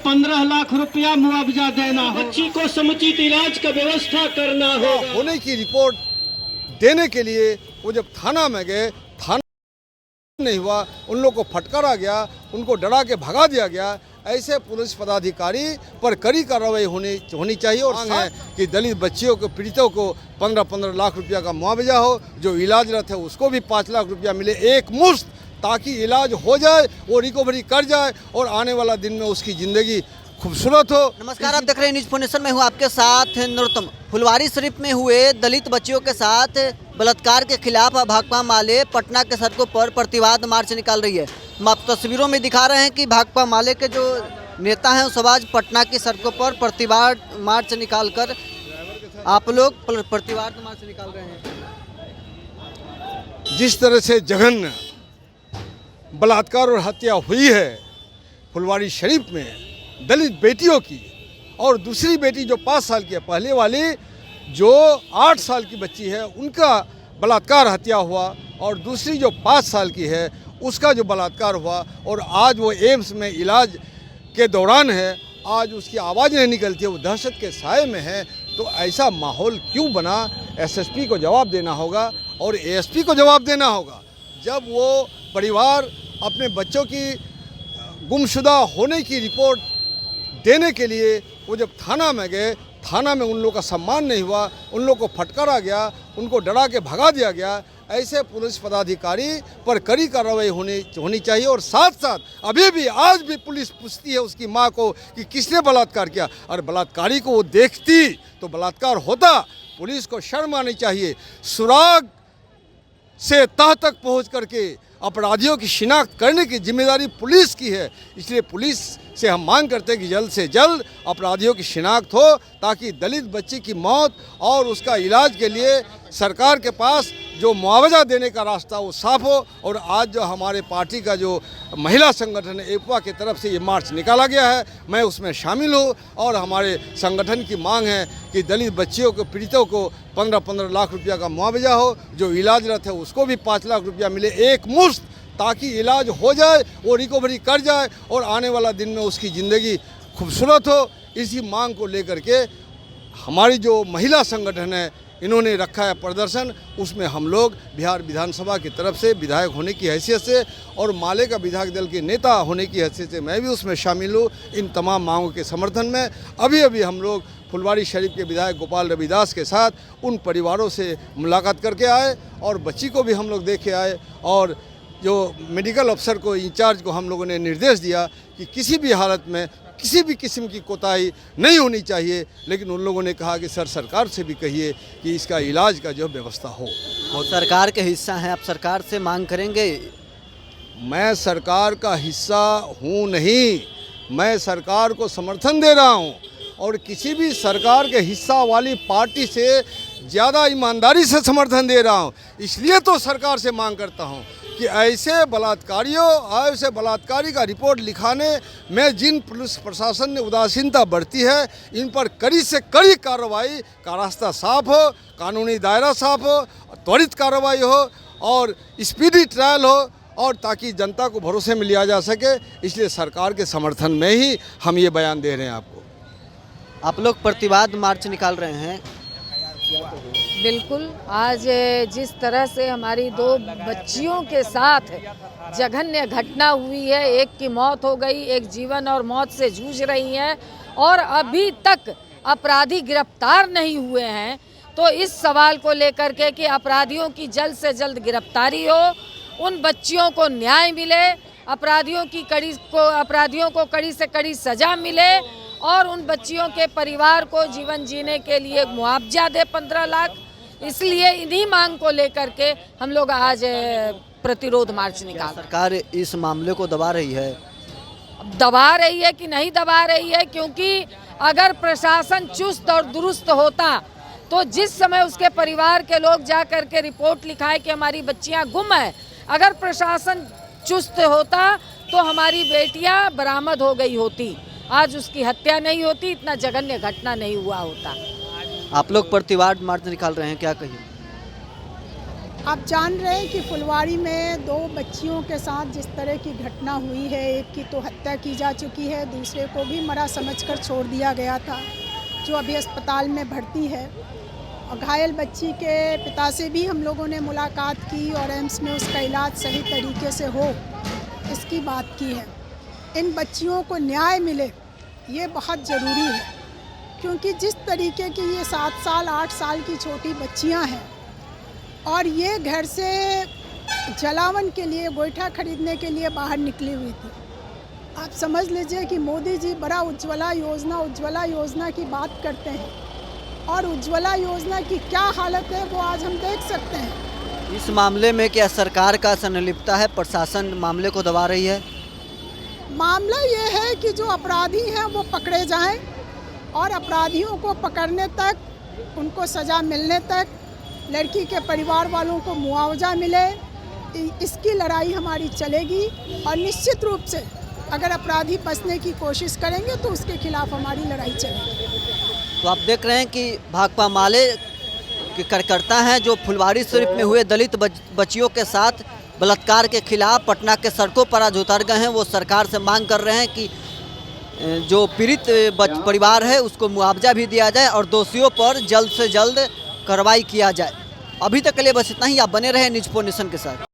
15 लाख रुपया मुआवजा देना हो, बच्ची को समुचित इलाज का व्यवस्था करना हो। होने की रिपोर्ट देने के लिए वो जब थाना में गए, थाना नहीं हुआ, उन लोगों को फटकारा गया, उनको डरा के भगा दिया गया। ऐसे पुलिस पदाधिकारी पर कड़ी कार्रवाई होनी चाहिए। और मांग है कि दलित बच्चियों को, पीड़ितों को 15-15 लाख रुपया का मुआवजा हो, जो इलाजरत है उसको भी 5 लाख रुपया मिले एक मुश्त, ताकि इलाज हो जाए, वो रिकवरी कर जाए और आने वाला दिन में उसकी ज़िंदगी खूबसूरत हो। नमस्कार, आप देख रहे हैं न्यूज़ फोनेशन में हूँ आपके साथ नरोत्तम। फुलवारी शरीफ में हुए दलित बच्चियों के साथ बलात्कार के खिलाफ भाकपा माले पटना के सड़कों पर प्रतिवाद मार्च निकाल रही है। हम आप तस्वीरों में दिखा रहे हैं कि भाकपा माले के जो नेता हैं उस आज पटना की सड़कों पर प्रतिवाद मार्च निकालकर आप लोग प्रतिवाद मार्च निकाल रहे हैं। जिस तरह से जघन्य बलात्कार और हत्या हुई है फुलवारी शरीफ में दलित बेटियों की, और दूसरी बेटी जो 5 साल की है, पहले वाली जो 8 साल की बच्ची है उनका बलात्कार हत्या हुआ, और दूसरी जो 5 साल की है उसका जो बलात्कार हुआ, और आज वो एम्स में इलाज के दौरान है, आज उसकी आवाज़ नहीं निकलती है, वो दहशत के साए में है। तो ऐसा माहौल क्यों बना? एसएसपी को जवाब देना होगा और एएसपी को जवाब देना होगा। जब वो परिवार अपने बच्चों की गुमशुदा होने की रिपोर्ट देने के लिए वो जब थाना में गए, थाना में उन लोगों का सम्मान नहीं हुआ, उन लोगों को फटकारा गया, उनको डरा के भगा दिया गया। ऐसे पुलिस पदाधिकारी पर कड़ी कार्रवाई होनी चाहिए। और साथ साथ अभी भी आज भी पुलिस पूछती है उसकी माँ को कि किसने बलात्कार किया, और बलात्कारी को वो देखती तो बलात्कार होता। पुलिस को शर्म आनी चाहिए। सुराग से तह तक पहुँच करके अपराधियों की शिनाख्त करने की जिम्मेदारी पुलिस की है। इसलिए पुलिस से हम मांग करते हैं कि जल्द से जल्द अपराधियों की शिनाख्त हो, ताकि दलित बच्ची की मौत और उसका इलाज के लिए सरकार के पास जो मुआवजा देने का रास्ता वो साफ हो। और आज जो हमारे पार्टी का जो महिला संगठन है एपवा की तरफ से ये मार्च निकाला गया है, मैं उसमें शामिल हूँ। और हमारे संगठन की मांग है कि दलित बच्चियों को, पीड़ितों को 15-15 लाख रुपया का मुआवजा हो, जो इलाजरत है उसको भी 5 लाख रुपया मिले एक मुश्त, ताकि इलाज हो जाए, वो रिकवरी कर जाए और आने वाला दिन में उसकी ज़िंदगी खूबसूरत हो। इसी मांग को लेकर के हमारी जो महिला संगठन है इन्होंने रखा है प्रदर्शन। उसमें हम लोग बिहार विधानसभा की तरफ से विधायक होने की हैसियत से और माले का विधायक दल के नेता होने की हैसियत से मैं भी उसमें शामिल हूँ। इन तमाम मांगों के समर्थन में अभी हम लोग फुलवारी शरीफ के विधायक गोपाल रविदास के साथ उन परिवारों से मुलाकात करके आए, और बच्ची को भी हम लोग देखे आए। और जो मेडिकल अफसर को, इंचार्ज को हम लोगों ने निर्देश दिया कि किसी भी हालत में किसी भी किस्म की कोताही नहीं होनी चाहिए। लेकिन उन लोगों ने कहा कि सर, सरकार से भी कहिए कि इसका इलाज का जो व्यवस्था हो। और सरकार के हिस्सा हैं, आप सरकार से मांग करेंगे? मैं सरकार का हिस्सा हूँ नहीं, मैं सरकार को समर्थन दे रहा हूँ, और किसी भी सरकार के हिस्सा वाली पार्टी से ज़्यादा ईमानदारी से समर्थन दे रहा हूँ। इसलिए तो सरकार से मांग करता हूँ कि ऐसे बलात्कारियों, ऐसे बलात्कारी का रिपोर्ट लिखाने में जिन पुलिस प्रशासन ने उदासीनता बरती है, इन पर कड़ी से कड़ी कार्रवाई का रास्ता साफ हो, कानूनी दायरा साफ हो, त्वरित कार्रवाई हो और स्पीडी ट्रायल हो, और ताकि जनता को भरोसे में लिया जा सके। इसलिए सरकार के समर्थन में ही हम ये बयान दे रहे हैं आपको। आप लोग प्रतिवाद मार्च निकाल रहे हैं। बिल्कुल, आज जिस तरह से हमारी 2 बच्चियों के साथ जघन्य घटना हुई है, एक की मौत हो गई, एक जीवन और मौत से जूझ रही हैं और अभी तक अपराधी गिरफ्तार नहीं हुए हैं, तो इस सवाल को लेकर के कि अपराधियों की जल्द से जल्द गिरफ्तारी हो, उन बच्चियों को न्याय मिले, अपराधियों को कड़ी से कड़ी सजा मिले, और उन बच्चियों के परिवार को जीवन जीने के लिए मुआवजा दे 15 लाख। इसलिए इन्हीं मांग को लेकर के हम लोग आज प्रतिरोध मार्च निकाल। सरकार इस मामले को दबा रही है? दबा रही है कि नहीं दबा रही है, क्योंकि अगर प्रशासन चुस्त और दुरुस्त होता तो जिस समय उसके परिवार के लोग जा कर के रिपोर्ट लिखाए कि हमारी बच्चियां गुम है, अगर प्रशासन चुस्त होता तो हमारी बेटियां बरामद हो गई होती, आज उसकी हत्या नहीं होती, इतना जघन्य घटना नहीं हुआ होता। आप लोग प्रतिवाद मार्च निकाल रहे हैं, क्या कहिए? आप जान रहे हैं कि फुलवारी में 2 बच्चियों के साथ जिस तरह की घटना हुई है, एक की तो हत्या की जा चुकी है, दूसरे को भी मरा समझकर छोड़ दिया गया था, जो अभी अस्पताल में भर्ती है। और घायल बच्ची के पिता से भी हम लोगों ने मुलाकात की और एम्स में उसका इलाज सही तरीके से हो, इसकी बात की है। इन बच्चियों को न्याय मिले, ये बहुत ज़रूरी है, क्योंकि जिस तरीके की ये 7 साल 8 साल की छोटी बच्चियां हैं और ये घर से जलावन के लिए, गोईठा खरीदने के लिए बाहर निकली हुई थी। आप समझ लीजिए कि मोदी जी बड़ा उज्ज्वला योजना की बात करते हैं और उज्ज्वला योजना की क्या हालत है वो आज हम देख सकते हैं। इस मामले में क्या सरकार का संलिप्तता है, प्रशासन मामले को दबा रही है? मामला ये है कि जो अपराधी हैं वो पकड़े जाएं और अपराधियों को पकड़ने तक, उनको सज़ा मिलने तक, लड़की के परिवार वालों को मुआवजा मिले, इसकी लड़ाई हमारी चलेगी। और निश्चित रूप से अगर अपराधी बचने की कोशिश करेंगे तो उसके खिलाफ हमारी लड़ाई चलेगी। तो आप देख रहे हैं कि भाकपा माले के कार्यकर्ता हैं जो फुलवारी शरीफ में हुए दलित बच्चियों के साथ बलात्कार के खिलाफ पटना के सड़कों पर आज उतर गए हैं। वो सरकार से मांग कर रहे हैं कि जो पीड़ित परिवार है उसको मुआवजा भी दिया जाए और दोषियों पर जल्द से जल्द कार्रवाई किया जाए। अभी तक के लिए बस इतना ही। आप बने रहे न्यूज़ 4 नेशन के साथ।